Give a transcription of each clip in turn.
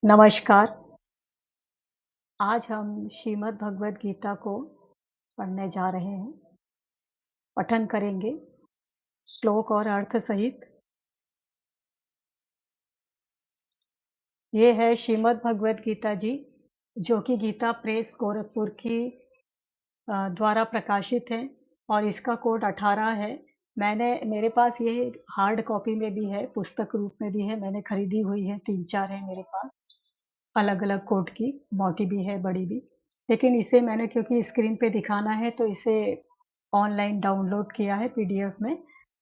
नमस्कार। आज हम श्रीमद् भगवद गीता को पढ़ने जा रहे हैं। पठन करेंगे श्लोक और अर्थ सहित। ये है श्रीमद् भगवद गीता जी, जो कि गीता प्रेस गोरखपुर की द्वारा प्रकाशित है और इसका कोड 18 है। मेरे पास ये हार्ड कॉपी में भी है, पुस्तक रूप में भी है। मैंने खरीदी हुई है, 3-4 है मेरे पास, अलग-अलग कोड की, मोटी भी है, बड़ी भी। लेकिन इसे मैंने क्योंकि स्क्रीन पे दिखाना है तो इसे ऑनलाइन डाउनलोड किया है पीडीएफ में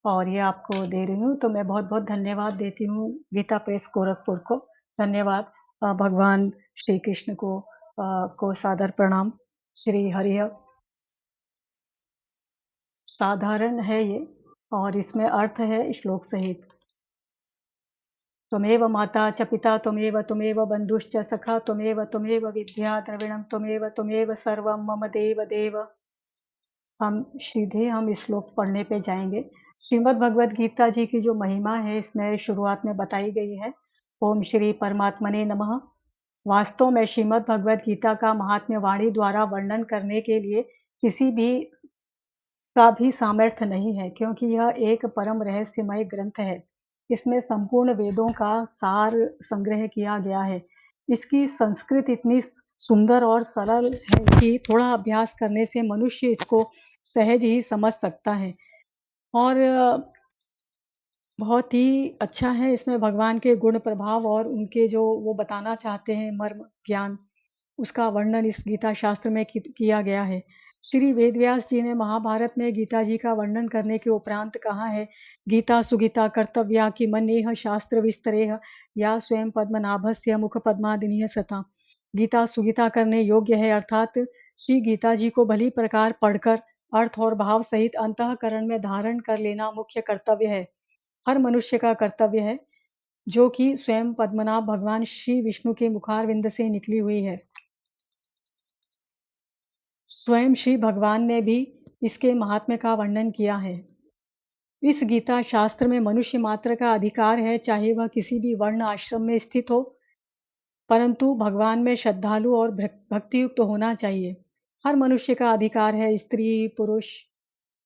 और ये आपको दे रही हूँ। तो मैं बहुत-बहुत धन्यवाद देती हूँ गीता प्रेस गोरखपुर को। धन्यवाद। भगवान श्री कृष्ण को सादर प्रणाम। श्री हरि साधारण है ये और इसमें अर्थ है श्लोक सहित। त्वमेव माता च पिता त्वमेव बन्धुश्च सखा त्वमेव विद्या द्रविणं त्वमेव सर्वं मम देव देव। हम श्लोक पढ़ने पे जाएंगे। श्रीमद् भगवद गीता जी की जो महिमा है इसमें शुरुआत में बताई गई है। ओम श्री परमात्मने नमः। वास्तव में श्रीमद् भगवद गीता का महात्म्य वाणी द्वारा वर्णन करने के लिए किसी भी का भी सामर्थ्य नहीं है, क्योंकि यह एक परम रहस्यमय ग्रंथ है। इसमें संपूर्ण वेदों का सार संग्रह किया गया है। इसकी संस्कृत इतनी सुंदर और सरल है कि थोड़ा अभ्यास करने से मनुष्य इसको सहज ही समझ सकता है और बहुत ही अच्छा है। इसमें भगवान के गुण प्रभाव और उनके जो वो बताना चाहते हैं मर्म ज्ञान, उसका वर्णन इस गीता शास्त्र में किया गया है। श्री वेदव्यास जी ने महाभारत में गीता जी का वर्णन करने के उपरांत कहा है, गीता सुगीता कर्तव्या कि मन्येह शास्त्र विस्तरेह या स्वयं पद्मनाभस्य मुख पद्मादिनीय सता। गीता सुगीता करने योग्य है, अर्थात श्री गीता जी को भली प्रकार पढ़कर अर्थ और भाव सहित अंतःकरण में धारण कर लेना मुख्य कर्तव्य है। हर मनुष्य का कर्तव्य है, जो कि स्वयं पद्मनाभ भगवान श्री विष्णु के मुखारविंद से निकली हुई है। स्वयं श्री भगवान ने भी इसके महात्म्य का वर्णन किया है। इस गीता शास्त्र में मनुष्य मात्र का अधिकार है, चाहे वह किसी भी वर्ण आश्रम में स्थित हो, परंतु भगवान में श्रद्धालु और भक्ति युक्त होना चाहिए। हर मनुष्य का अधिकार है, स्त्री पुरुष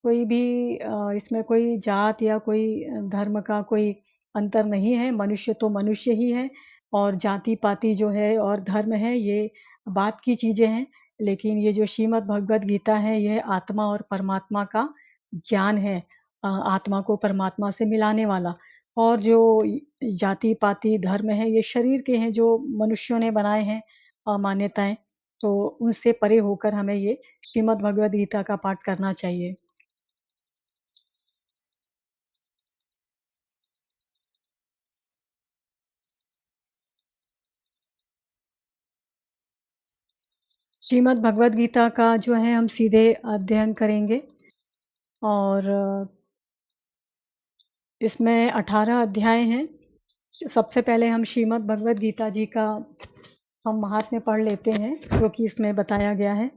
कोई भी इसमें कोई जात या कोई धर्म का कोई अंतर नहीं है। मनुष्य तो मनुष्य ही है और जाति-पाति जो है और धर्म है, ये बात की चीज़ें हैं। लेकिन ये जो श्रीमद् भगवद गीता है, यह आत्मा और परमात्मा का ज्ञान है। आत्मा को परमात्मा से मिलाने वाला। और जो जाति-पाति धर्म है, ये शरीर के हैं, जो मनुष्यों ने बनाए हैं मान्यताएँ। तो उनसे परे होकर हमें ये श्रीमद् भगवद गीता का पाठ करना चाहिए। श्रीमद् भगवद गीता का जो है हम सीधे अध्ययन करेंगे और इसमें 18 अध्याय हैं। सबसे पहले हम श्रीमद् भगवद गीता जी का हम महात्म्य पढ़ लेते हैं, जो कि इसमें बताया गया है।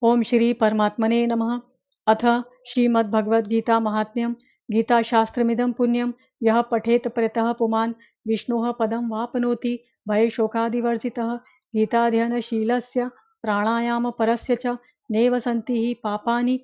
ओम श्री परमात्मने नमः। अथ श्रीमद् भगवद गीता महात्म्यम। गीता शास्त्रमिदं पुण्यम यः पठेत प्रतः पुमान् विष्णोः पदं वाप्नोति भय शोकादिवर्जितः। गीताध्ययनशीलस्य प्राणायाम परस्य च नैव सन्ति हि पापानि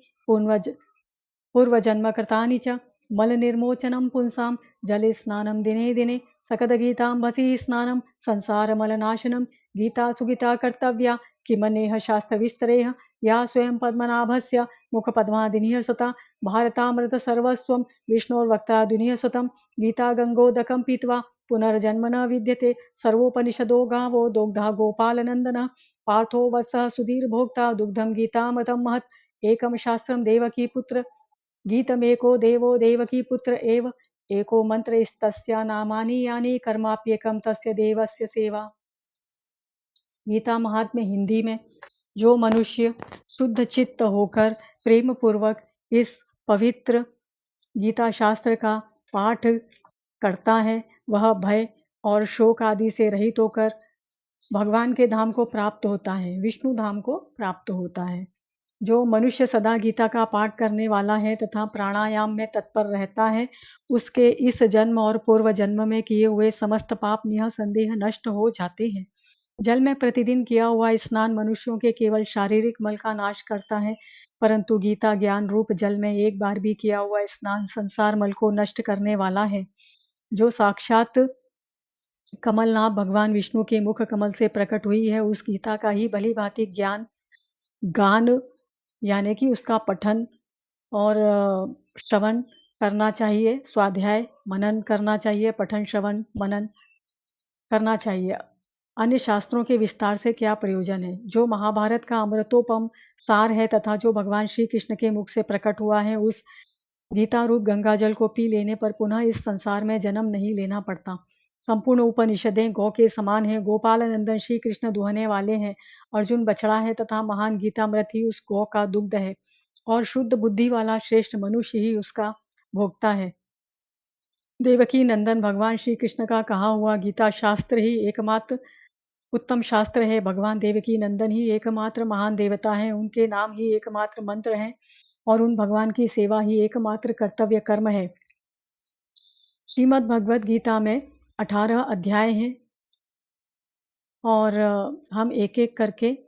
पूर्वजन्मकृतानि च। मलनिर्मोचनं पुंसां जले स्नानं दिने दिने सकदगीताम्बसि स्नानं संसारमलनाशनं। गीता सुगीता कर्तव्या किमनेह शास्त्रविस्तरेह या स्वयं पद्मनाभस्य मुखपद्मादिनीह सता। भारतामृतसर्वस्वं विष्णोर्वक्त्रादिनीह सुतं। गीता गङ्गोदकं पीत्वा पुनर्जन्म न विद्यते। सर्वोपनिषदो गावो दोग्धा गोपालनन्दनः। पार्थो वत्सः सुधीर्भोक्ता दुग्धं गीतामृतं महत्। एकं शास्त्रं देवकी पुत्र गीतमेको देवो देवकी पुत्र एव। एको मन्त्रस्तस्य नामानि यानि कर्माप्येकं तस्य देवस्य सेवा। गीता महात्म्य हिंदी में। जो मनुष्य शुद्ध चित्त होकर प्रेम पूर्वक इस पवित्र गीता शास्त्र का पाठ करता है, वह भय और शोक आदि से रहित होकर भगवान के धाम को प्राप्त होता है, विष्णु धाम को प्राप्त होता है। जो मनुष्य सदा गीता का पाठ करने वाला है तथा प्राणायाम में तत्पर रहता है, उसके इस जन्म और पूर्व जन्म में किए हुए समस्त पाप निःसंदेह नष्ट हो जाते हैं। जल में प्रतिदिन किया हुआ स्नान मनुष्यों के केवल शारीरिक मल का नाश करता है, परंतु गीता ज्ञान रूप जल में एक बार भी किया हुआ स्नान संसार मल को नष्ट करने वाला है। जो साक्षात कमलनाथ भगवान विष्णु के मुख कमल से प्रकट हुई है, उस गीता का ही भली-भांति ज्ञान गान यानी कि उसका पठन और श्रवण करना चाहिए, स्वाध्याय, मनन करना चाहिए, पठन, श्रवण, मनन करना चाहिए। अन्य शास्त्रों के विस्तार से क्या प्रयोजन है? जो महाभारत का अमृतोपम सार है तथा जो भगवान श्री कृष्ण के मुख से प्रकट हुआ है, उस गीता रूप गंगा जल को पी लेने पर पुनः इस संसार में जन्म नहीं लेना पड़ता। संपूर्ण उपनिषदें गौ के समान है। गोपाल नंदन श्री कृष्ण दुहने वाले हैं। अर्जुन बछड़ा है तथा महान गीतामृत ही उस गौ का दुग्ध है और शुद्ध बुद्धि वाला श्रेष्ठ मनुष्य ही उसका भोक्ता है। देवकी नंदन भगवान श्री कृष्ण का कहा हुआ गीता शास्त्र ही एकमात्र उत्तम शास्त्र है। भगवान देवकी नंदन ही एकमात्र महान देवता हैं। उनके नाम ही एकमात्र मंत्र हैं और उन भगवान की सेवा ही एकमात्र कर्तव्य कर्म है। श्रीमद् भगवद गीता में 18 अध्याय हैं और हम एक-एक करके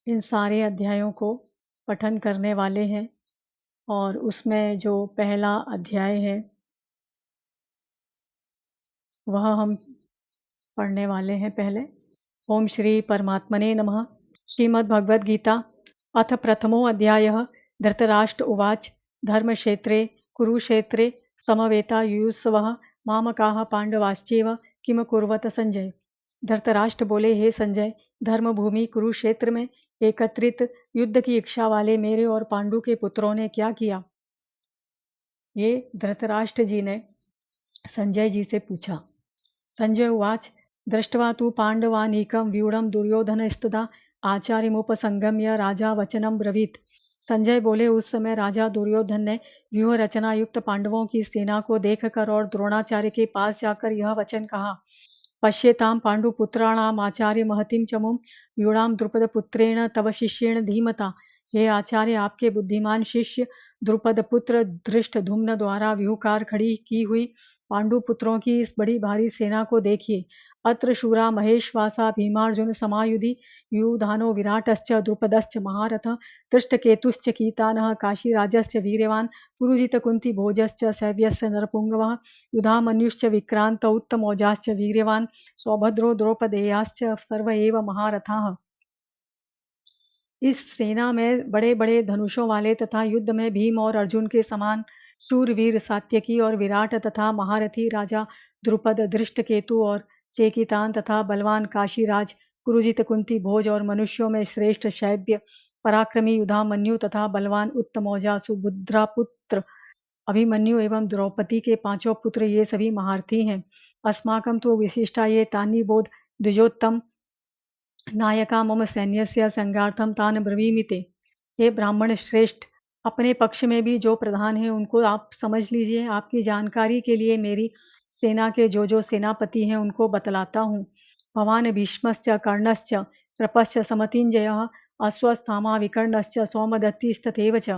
इन सारे अध्यायों को पठन करने वाले हैं और उसमें जो पहला अध्याय है वह हम पढ़ने वाले हैं पहले। ओम श्री परमात्मने नमः। श्रीमद् भगवद गीता अथ प्रथमो अध्यायः। धृतराष्ट्र उवाच धर्मक्षेत्रे कुरुक्षेत्रे समवेतायुयुत्सवः मामकाः पांडवाश्चैव किम कुर्वत संजय। धृतराष्ट्र बोले, हे संजय, धर्मभूमि कुरुक्षेत्र में एकत्रित युद्ध की इच्छा वाले मेरे और पांडु के पुत्रों ने क्या किया? ये धृतराष्ट्र जी ने संजय जी से पूछा। संजय उवाच दृष्ट्वा तु पाण्डवानीकं व्यूढं दुर्योधनस्तदा आचार्यमुपसंगम्य राजा वचनं ब्रवीत। संजय बोले, उस समय राजा दुर्योधन ने व्यूह रचना युक्त पांडवों की सेना को देखकर और द्रोणाचार्य के पास जाकर यह वचन कहा। पश्येतां पाण्डुपुत्राणाम् आचार्य महतीं चमुं व्यूढां द्रुपद पुत्रेण तव शिष्येण धीमता। हे आचार्य, आपके बुद्धिमान शिष्य द्रुपद पुत्र धृष्टद्युम्न द्वारा व्यूहकार खड़ी की हुई पांडु पुत्रों की इस बड़ी भारी सेना को देखिए। अत्र शूरा महेशवासा भीमार्जुन समायुधि युधानो विराटश्च द्रुपदश्च महारथ दृष्टकेतुश्च कीतानः काशीराजश्च वीर्यवान् पुरुजित कुंती भोजश्च सैव्यस्य नरपुंगवः युधामन्युश्च विक्रांत उत्तमौजाश्च वीर्यवान् सौभद्रो द्रौपदेयाश्च सर्व एव महारथाः। इस सेना में बड़े बड़े धनुषों वाले तथा युद्ध में भीम और अर्जुन के समान शूरवीर सात्यकी और विराट तथा महारथी राजा द्रुपद धृष्टकेतु और चेकितान तथा बलवान काशीराज कुरुजित कुंती भोज और मनुष्यों में श्रेष्ठ शैब्य पराक्रमी युधामन्यु तथा बलवान उत्तमौजा सुभद्रा पुत्र अभिमन्यु एवं द्रौपदी के पांचों पुत्र ये सभी महारथी हैं। अस्माकं तो विशिष्टा ये तानि बोध द्विजोत्तम नायका मम सैन्यस्य संगार्थम तान ब्रवीमि ते। हे ब्राह्मण श्रेष्ठ, अपने पक्ष में भी जो प्रधान है उनको आप समझ लीजिए। आपकी जानकारी के लिए मेरी सेना के जो सेनापति हैं उनको बतलाता हूँ। भवान भीष्मश्च कर्णश्च कृपश्च समतिंजयः अश्वस्थामा विकर्णश्च सौमदत्तिस्तथैव च।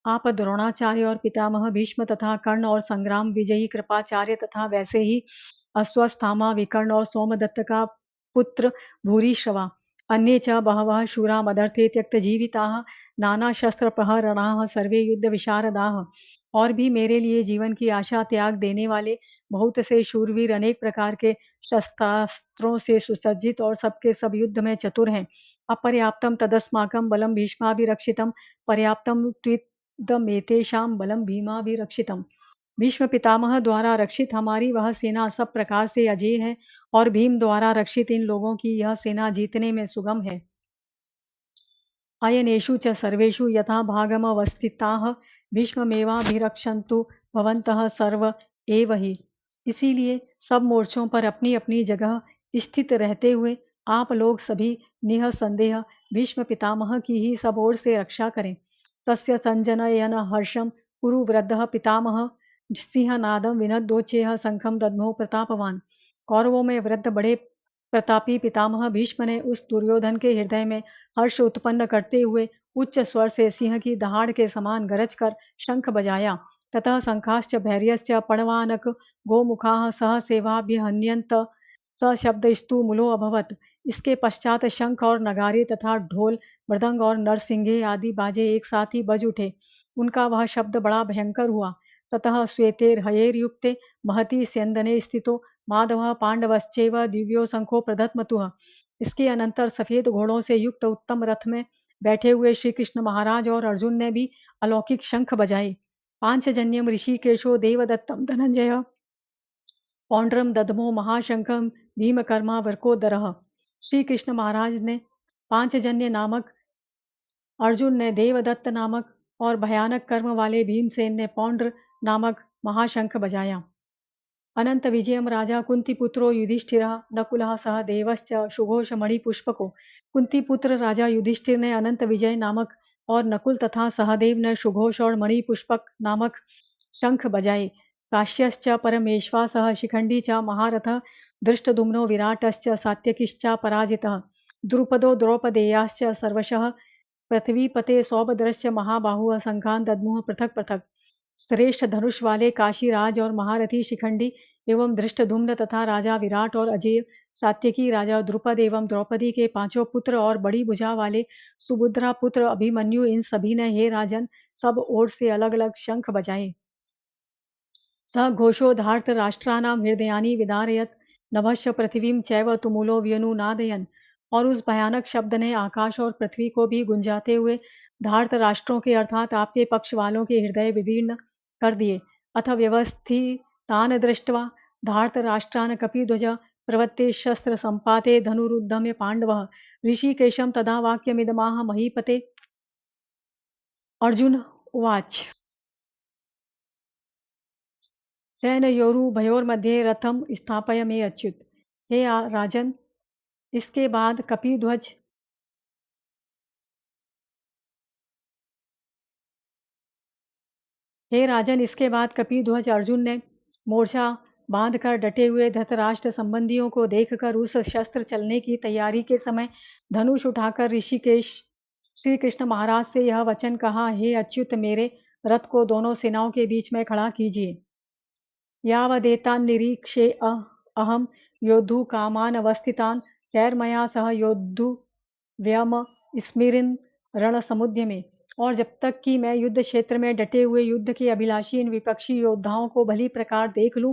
आप द्रोणाचार्य और पितामह भीष्म तथा कर्ण और संग्राम विजयी कृपाचार्य तथा वैसे ही अश्वस्थामा विकर्ण और सोमदत्त का पुत्र भूरिश्रवा अन्ये च बहवः शूरा मदर्थे त्यक्तजीविताः नानाशस्त्रप्रहरणाः सर्वे युद्ध विशारदाः। और भी मेरे लिए जीवन की आशा त्याग देने वाले बहुत से शूरवीर अनेक प्रकार के शस्त्रास्त्रों से सुसज्जित और सबके सब युद्ध में चतुर हैं। अपर्याप्तम तदस्माकं बलम भीष्माभिरक्षितम पर्याप्तम त्विदमेतेषां बलम भीमाभिरक्षितम। भीष्म पितामह द्वारा रक्षित हमारी वह सेना सब प्रकार से अजेय है और भीम द्वारा रक्षित इन लोगों की यह सेना जीतने में सुगम है। अयनेषु च सर्वेषु यथा भागमवस्थिताः भीष्ममेवाभिरक्षन्तु भवन्तः सर्व एव हि। इसीलिए सब मोर्चों पर अपनी अपनी जगह स्थित रहते हुए आप लोग सभी निःसंदेह भीष्म पितामह की ही सब ओर से रक्षा करें। तस्य संजनयन हर्षम कुरु वृद्धः पितामह सिंहनादम विनद्योच्चैः शंखं दद्मो प्रतापवान। कौरवों में वृद्ध बड़े प्रतापी पितामह भीष्म ने उस दुर्योधन के हृदय में हर्ष उत्पन्न करते हुए उच्च स्वर से सिंह की दहाड़ के समान गरज कर शंख बजाया। ततः शंखाश्च भैर्यश्च पणवानक गोमुखाः सह सेवाभ्यहन्यन्त स शब्दस्तु मूलो अभवत्। इसके पश्चात शंख और नगारे तथा ढोल मृदंग और नरसिंगे आदि बाजे एक साथ ही बज उठे। उनका वह शब्द बड़ा भयंकर हुआ। ततः श्वेतेर हयेर युक्ते महती स्यंदने स्थितो माधव पांडवश्चैव दिव्यो शंखो प्रदत्मतुः। इसके अनंतर सफेद घोड़ों से युक्त उत्तम रथ में बैठे हुए श्री कृष्ण महाराज और अर्जुन ने भी अलौकिक शंख बजाए। पांचजन्यम ऋषिकेशो देवदत्तम धनंजय पौंड्रम दधमो महाशंखम भीमकर्मा वर्कोदरः। श्री कृष्ण महाराज ने पांचजन्य नामक, अर्जुन ने देवदत्त नामक और भयानक कर्म वाले भीमसेन ने पौंड्र नामक महाशंख बजाया। अनंत विजयम राजा कुंती पुत्रो युधिष्ठिर नकुलः सह देवश्च सुघोष मणिपुष्पको। कुंती पुत्र राजा युधिष्ठिर ने अनंत विजय नामक और नकुल तथा सहदेव ने सुघोष और मणिपुष्पक नामक शंख बजाए। काश्यश्च परमेश्वा सह शिखंडी च महारथ धृष्टद्युम्नो विराटश्च सात्यकिश्च पराजितः। द्रुपदो द्रौपदेयाश्च सर्वशः पृथ्वीपते सौभद्रश्च महाबाहुः शंखान दद्मुः पृथक पृथक। श्रेष्ठ धनुष वाले काशीराज और महारथी शिखंडी एवं धृष्टद्युम्न तथा राजा विराट और अजय सात्यकी राजा द्रुपद एवं द्रौपदी के पांचों पुत्र और बड़ी भुजा वाले सुभद्रा पुत्र अभिमन्यु, इन सभी ने हे राजन सब ओर से अलग अलग शंख बजाए। स घोषो धार्त राष्ट्रानां हृदयानि विदारयत नभश्च पृथ्वीं चैव तुमुलो व्यनुनादयन। और उस भयानक शब्द ने आकाश और पृथ्वी को भी गुंजाते हुए धार्त राष्ट्रों के अर्थात आपके पक्ष वालों के हृदय विदीर्ण कर दिए। अथ व्यवस्थितान दृष्ट्वा धार्त राष्ट्रान कपिध्वज प्रवत्ते शस्त्र संपाते धनुरुद्धम्य पांडवः ऋषिकेशं तदा वाक्यमिदमाह महीपते। अर्जुन उवाच सेनयोरुभयोर्मध्ये रथम स्थापय मे अच्युत। हे राजन, इसके बाद कपिध्वज हे राजन, इसके बाद कपिध्वज अर्जुन ने मोर्चा बांधकर डटे हुए धृतराष्ट्र संबंधियों को देखकर उस शस्त्र चलने की तैयारी के समय धनुष उठाकर ऋषिकेश श्री कृष्ण महाराज से यह वचन कहा, हे अच्युत, मेरे रथ को दोनों सेनाओं के बीच में खड़ा कीजिए। यावदेतान् निरीक्षे अहम योद्धु कामान अवस्थितान कैर्मया सह योद्धु व्यम स्मिरिन रण समुद्र में। और जब तक कि मैं युद्ध क्षेत्र में डटे हुए युद्ध के अभिलाषी इन विपक्षी योद्धाओं को भली प्रकार देख लूं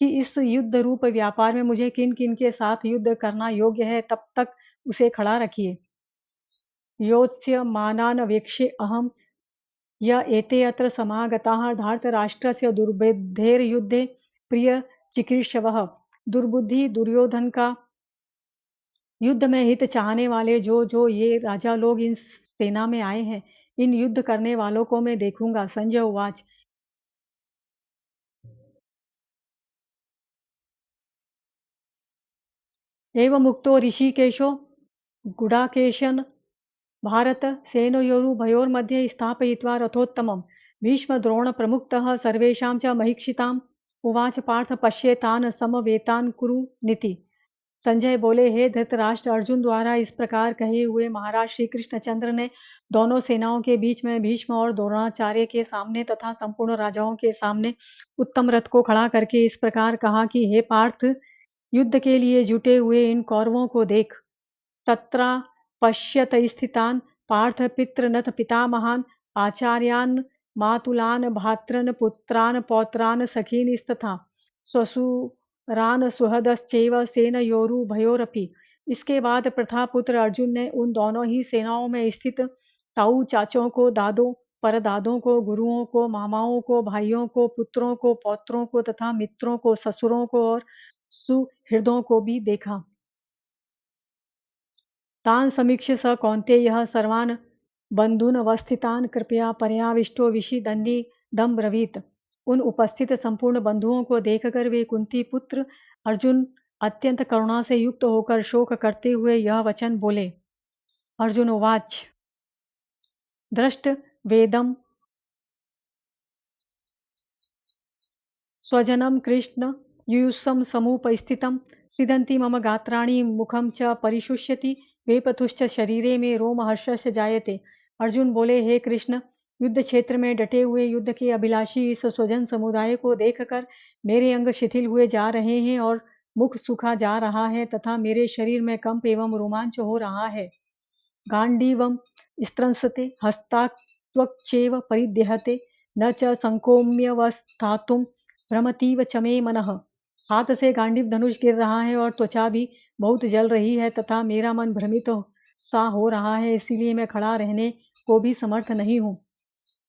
कि इस युद्ध रूप व्यापार में मुझे किन किन के साथ युद्ध करना योग्य है, तब तक उसे खड़ा रखिए। योत्स्य मानान वेक्षे अहम य एते अत्र समागताः धार्तराष्ट्रस्य दुर्बुद्धेर्युद्धे प्रिय चिकीर्षवः। दुर्बुद्धि दुर्योधन का युद्ध में हित चाहने वाले जो ये राजा लोग इन सेना में आए हैं, इन युद्ध करने वालों को मैं देखूंगा। संजय उवाच एवं मुक्तो ऋषिकेशो गुडाकेशन भारत सेनयोरुभयोर्मध्ये स्थापयित्वा रथोत्तमं भीष्म द्रोण प्रमुखतः सर्वेषां च महीक्षिताम् उवाच पार्थ पश्येतान् समवेतान् कुरु नीति। संजय बोले, हे धृतराष्ट्र, अर्जुन द्वारा इस प्रकार कहे हुए महाराज श्री कृष्णचंद्र ने दोनों सेनाओं के बीच में भीष्म और द्रोणाचार्य के सामने तथा संपूर्ण राजाओं के सामने उत्तम रथ को खड़ा करके इस प्रकार कहा कि हे पार्थ, युद्ध के लिए जुटे हुए इन कौरवों को देख। तत्रा पश्यत स्थितान् पार्थ पितृनथ पितामहान् आचार्यान् मातुलान् भात्रन् पुत्रान् पौत्रान् सखींस्तथा स्वसुरान् सुहृदश्चैव सेनयोरुभयोरपि। इसके बाद प्रथापुत्र अर्जुन ने उन दोनों ही सेनाओं में स्थित ताऊ चाचों को, दादों परदादों को, गुरुओं को, मामाओं को, भाइयों को, पुत्रों को, पौत्रों को तथा मित्रों को, ससुरों को और सुहृदों को भी देखा। तान् समीक्ष्य स कौन्तेयः सर्वान् बन्धून् अवस्थितान् कृपया पर्याविष्टो विषीदन्निदं ब्रवीत। उन उपस्थित संपूर्ण बंधुओं को देखकर वे कुंती पुत्र अर्जुन अत्यंत करुणा से युक्त होकर शोक करते हुए यह वचन बोले। अर्जुन उवाच दृष्ट वेदम स्वजनम कृष्ण युयुत्सं समुपस्थितं सिदन्ति मम गात्राणि मुखं च परिशुष्यति वेपथुश्च शरीरे में रोमहर्षश्च जायते। अर्जुन बोले, हे कृष्ण, युद्ध क्षेत्र में डटे हुए युद्ध के अभिलाषी इस स्वजन समुदाय को देखकर मेरे अंग शिथिल हुए जा रहे हैं और मुख सूखा जा रहा है तथा मेरे शरीर में कंप एवं रोमांच हो रहा है। गांडीवं स्त्रंसते हस्तात्वक्चैव परिदेहते न च संकोम्यवस्थातुं भ्रमतीव च मे मनः। हाथ से गांडीव धनुष गिर रहा है और त्वचा भी बहुत जल रही है तथा मेरा मन भ्रमित सा हो रहा है, इसीलिए मैं खड़ा रहने को भी समर्थ नहीं हूँ।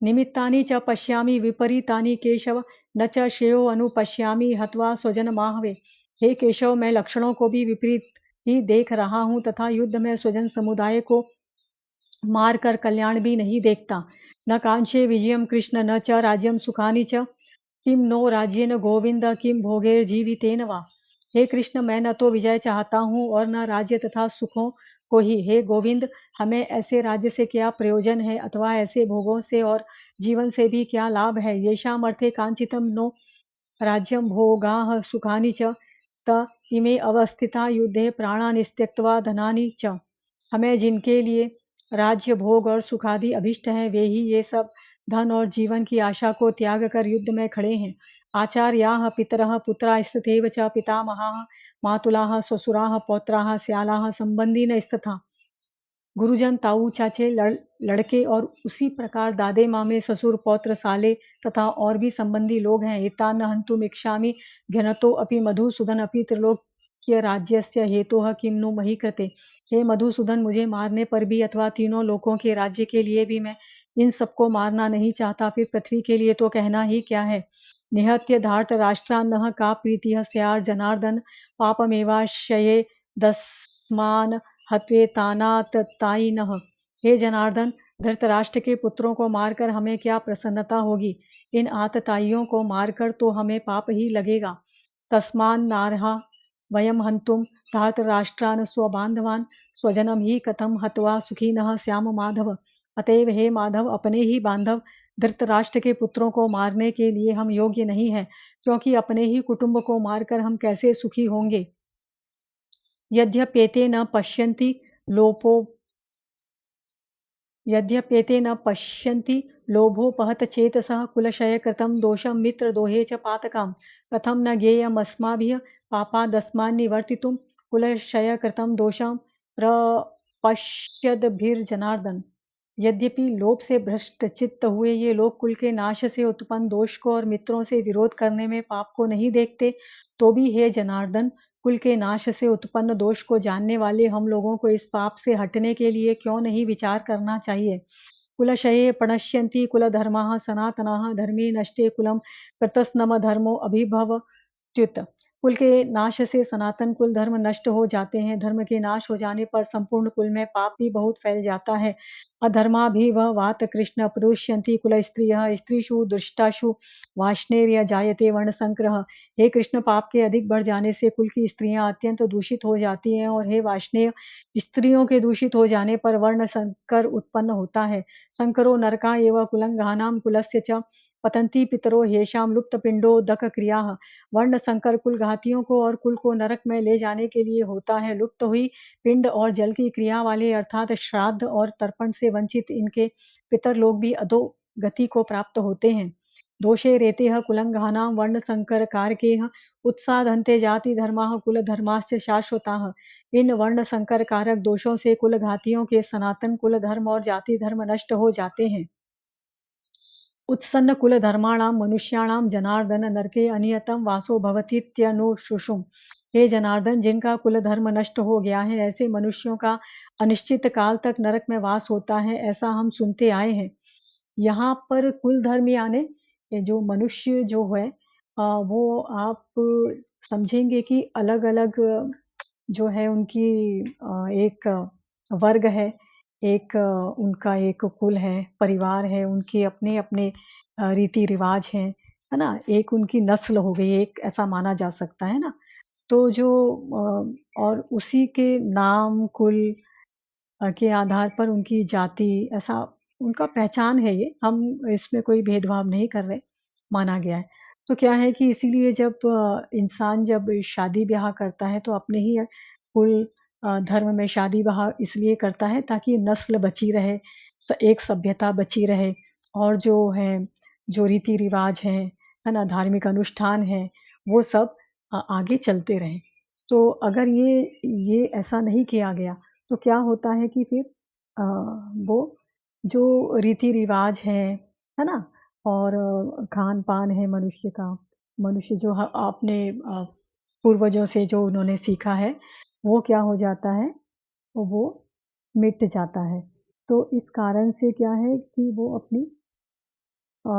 निमित्तानि च पश्यामि विपरीतानि केशव न च श्रेयो अनुपश्यामि हत्वा स्वजनमाहवे। हे केशव, मैं लक्षणों को भी विपरीत ही देख रहा हूँ तथा युद्ध में स्वजन समुदाय को मार कर कल्याण भी नहीं देखता। न कांक्षे विजयम कृष्ण न च राज्यम सुखानि च किम नो राज्येन गोविंद किम भोगैर्जीवितेन वा। हे कृष्ण, मैं न तो विजय चाहता हूँ और न राज्य तथा सुखों को ही। हे गोविंद, हमें ऐसे राज्य से क्या प्रयोजन है अथवा ऐसे भोगों से और जीवन से भी क्या लाभ है। येषाम् अर्थे कांचितम नो राज्यं भोगाः सुखानि च त इमे अवस्थिता युद्धे प्राणानि त्यक्त्वा धनानि च। हमें जिनके लिए राज्य भोग और सुखादि अभिष्ट हैं वे ही ये सब धन और जीवन की आशा को त्याग कर युद्ध में खड़े हैं। आचार्याः पितरः पुत्रास्तथैव च पितामहाः मातुलाः ससुराः पौत्राः स्यालाः संबंधिनस्तथा। गुरुजन ताऊ चाचे लड़के और उसी प्रकार दादे मामे ससुर पौत्र साले तथा और भी संबंधी लोग हैं। एतान्न हन्तुम इच्छामि घ्नतो अपि मधुसूदन अपि त्रैलोक्य राज्यस्य हेतोः किम नु मही कृते। हे मधुसूदन, मुझे मारने पर भी अथवा तीनों लोकों के राज्य के लिए भी मैं इन सबको मारना नहीं चाहता, फिर पृथ्वी के लिए तो कहना ही क्या है। निहत्य धार्त राष्ट्रान्नः का प्रीतिः स्यात् जनार्दन पापमेवाश्रये दस्मान हत्वेतानाततायिनः। हे जनार्दन, धृतराष्ट्र के पुत्रों को मारकर हमें क्या प्रसन्नता होगी। इन आतताइयों को मारकर तो हमें पाप ही लगेगा। तस्मान्नार्हा वयम हन्तुम धार्तराष्ट्रान् स्वबान्धवान् स्वजनम ही कथम हत्वा सुखिनः स्याम माधव। अतएव हे माधव, अपने ही बांधव धृतराष्ट्र के पुत्रों को मारने के लिए हम योग्य नहीं हैं, क्योंकि अपने ही कुटुंब को मारकर हम कैसे सुखी होंगे। यद्यप्येते न पश्यन्ति लोपो यद्यप्येते न पश्यन्ति लोभोपहत चेतसः कुलक्षयकृतं दोषं मित्रदोहे च पातकं कथं न ज्ञेयमस्माभिः पापादस्मान्निवर्तितुं कुलक्षयकृतं दोषं प्रपश्यद्भिर्जनार्दन। यद्यपि लोभ से भ्रष्ट चित्त हुए ये लोग कुल के नाश से उत्पन्न दोष को और मित्रों से विरोध करने में पाप को नहीं देखते, तो भी हे जनार्दन, कुल के नाश से उत्पन्न दोष को जानने वाले हम लोगों को इस पाप से हटने के लिए क्यों नहीं विचार करना चाहिए। कुलक्षये प्रणश्यन्ति कुलधर्माः सनातनाः धर्मे नष्टे कुलं कृतस्नम धर्मो अभिभवत्युत। कुल के नाश से सनातन कुल धर्म नष्ट हो जाते हैं। धर्म के नाश हो जाने पर संपूर्ण कुल में पाप भी बहुत फैल जाता है। अधर्माभिभवात् कृष्ण प्रोष्यन्ति कुलस्त्रियः स्त्रीषु दुष्टाशु वार्ष्णेय जायते वर्णसंकरः। हे कृष्ण, पाप के अधिक बढ़ जाने से कुल की स्त्रियां अत्यंत दूषित हो जाती हैं और हे वार्ष्णेय, स्त्रियों के दूषित हो जाने पर वर्ण संकर उत्पन्न होता है। संकरो नरका एव कुलंघानां कुलस्य च पतन्ति पितरो ह्येषां लुप्तपिंडोदक क्रियाः। वर्ण संकर कुल घातियों को और कुल को नरक में ले जाने के लिए होता है। लुप्त हुई पिंड और जल की क्रिया वाले अर्थात श्राद्ध और तर्पण से वंचित इनके पितर लोग भी अधोगति को प्राप्त होते हैं। दोषे रेतेः कुलंघानां वर्ण संकर कारकेः उत्साधन्ते जाति धर्माः कुल धर्माश्च शाश्वताः। इन वर्ण संकर कारक दोषों से कुल घातियों के सनातन कुल धर्म और जाति धर्म नष्ट हो जाते हैं। उत्सन्न कुल धर्माणाम मनुष्याणाम जनार्दन नरके अनियतम वासो भवतीत्यनुशुषुम। हे जनार्दन, जिनका कुल धर्म नष्ट हो गया है ऐसे मनुष्यों का अनिश्चित काल तक नरक में वास होता है, ऐसा हम सुनते आए हैं। यहाँ पर कुल धर्म यानी ये जो मनुष्य जो है वो आप समझेंगे कि अलग-अलग जो है उनकी एक वर्ग है, एक उनका एक कुल है, परिवार है, उनके अपने-अपने रीति-रिवाज हैं, है ना? एक उनकी नस्ल हो गई, एक ऐसा माना जा सकता है ना? तो जो और उसी के नाम, कुल के आधार पर उनकी जाति ऐसा उनका पहचान है ये, हम इसमें कोई भेदभाव नहीं कर रहे, माना गया है। तो क्या है कि इसीलिए जब इंसान जब शादी-ब्याह करता है तो अपने ही कुल धर्म में शादी-ब्याह इसलिए करता है ताकि नस्ल बची रहे, एक सभ्यता बची रहे और जो है, जो रीति-रिवाज हैं, है ना? धार्मिक अनुष्ठान हैं, वो सब आगे चलते रहें। तो अगर ये ऐसा नहीं किया गया, तो क्या होता है कि फिर अ, वो जो रीति-रिवाज है ना? और खान-पान है मनुष्य का, मनुष्य जो अपने पूर्वजों से जो उन्होंने सीखा है, वो क्या हो जाता है, वो मिट जाता है। तो इस कारण से क्या है कि वो अपनी अ,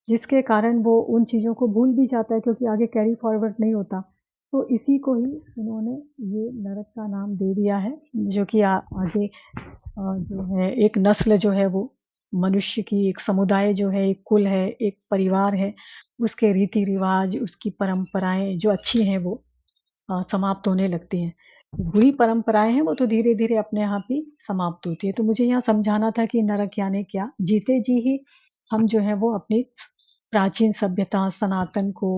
जिसके कारण वो उन चीज़ों को भूल भी जाता है क्योंकि आगे कैरी फॉरवर्ड नहीं होता। तो इसी को ही उन्होंने ये नरक का नाम दे दिया है, जो कि आगे जो है एक नस्ल जो है वो मनुष्य की एक समुदाय जो है, एक कुल है, एक परिवार है, उसके रीति-रिवाज, उसकी परंपराएँ जो अच्छी हैं वो समाप्त होने लगती हैं। बुरी परंपराएँ हैं वो तो धीरे-धीरे अपने आप ही समाप्त होती है। तो मुझे यहाँ समझाना था कि नरक यानी क्या? जीते जी ही हम जो है वो अपनी प्राचीन सभ्यता, सनातन को,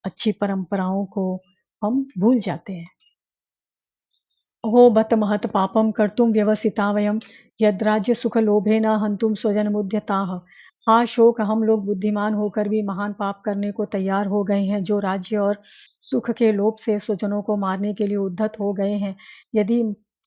अच्छी परंपराओं को हम भूल जाते हैं। अहो बत महत् पापं कर्तुं व्यवसिता वयं यद्राज्यसुखलोभेन हन्तुं स्वजनमुद्यताः। हाँ, शोक हम लोग बुद्धिमान होकर भी महान पाप करने को तैयार हो गए हैं, जो राज्य और सुख के लोभ से स्वजनों को मारने के लिए उद्धत हो गए हैं। यदि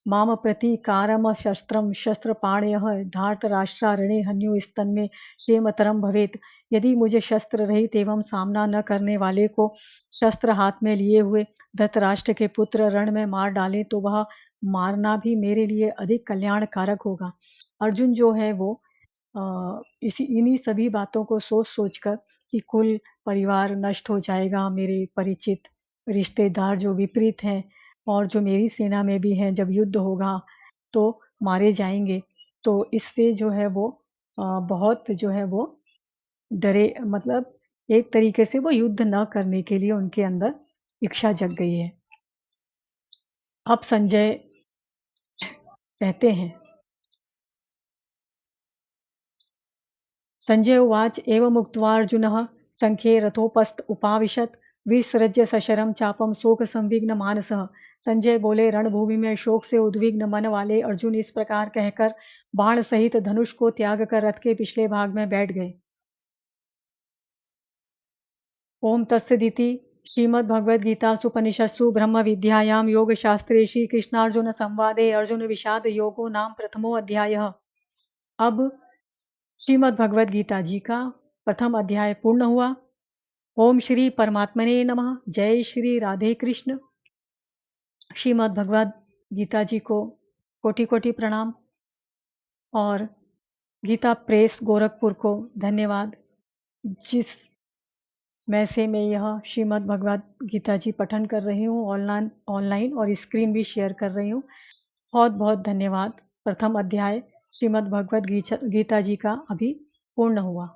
माम प्रतीकारम शस्त्रम शस्त्रपाणयः धार्तराष्ट्रारणे हन्युस्तन्मे क्षेमतरम भवेत्। यदि मुझे शस्त्र रहित एवं सामना न करने वाले को शस्त्र हाथ में लिए हुए धृतराष्ट्र के पुत्र रण में मार डालें तो वह मारना भी मेरे लिए अधिक कल्याणकारक होगा। अर्जुन जो है वो इसी इन्हीं सभी बातों को सोच-सोच कर कि कुल परिवार नष्ट हो जाएगा, मेरे परिचित रिश्तेदार जो विपरीत हैं और जो मेरी सेना में भी हैं, जब युद्ध होगा तो मारे जाएँगे। तो इससे जो है वो बहुत जो है वो डरे, मतलब एक तरीके से वो युद्ध ना करने के लिए उनके अंदर इच्छा जग गई है। अब संजय कहते हैं, संजय उवाच एवमुक्त्वार्जुनः सङ्ख्ये रथोपस्थ उपाविशत् विसृज्य सशरं चापं शोकसंविघ्नमानसः। संजय बोले, रणभूमि में शोक से उद्विग्न मन वाले अर्जुन इस प्रकार कहकर बाण सहित धनुष को त्याग कर रथ के पिछले भाग में बैठ गए। ओम तत्सदिति श्रीमद्भगवद्गीतासूपनिषत्सु ब्रह्मविद्यायां योगशास्त्रे श्रीकृष्णार्जुनसंवादे अर्जुनविषादयोगो नाम प्रथमो अध्यायः। अब श्रीमद् भगवद गीता जी का प्रथम अध्याय पूर्ण हुआ। ओम श्री परमात्मने नमः। जय श्री राधे कृष्ण। श्रीमद् भगवद गीता जी को कोटि कोटि प्रणाम और गीता प्रेस गोरखपुर को धन्यवाद, जिस में से मैं यह श्रीमद् भगवद गीता जी पठन कर रही हूँ ऑनलाइन ऑनलाइन और स्क्रीन भी शेयर कर रही हूँ। बहुत बहुत धन्यवाद। प्रथम अध्याय श्रीमद् भगवद गीता जी का अभी पूर्ण हुआ।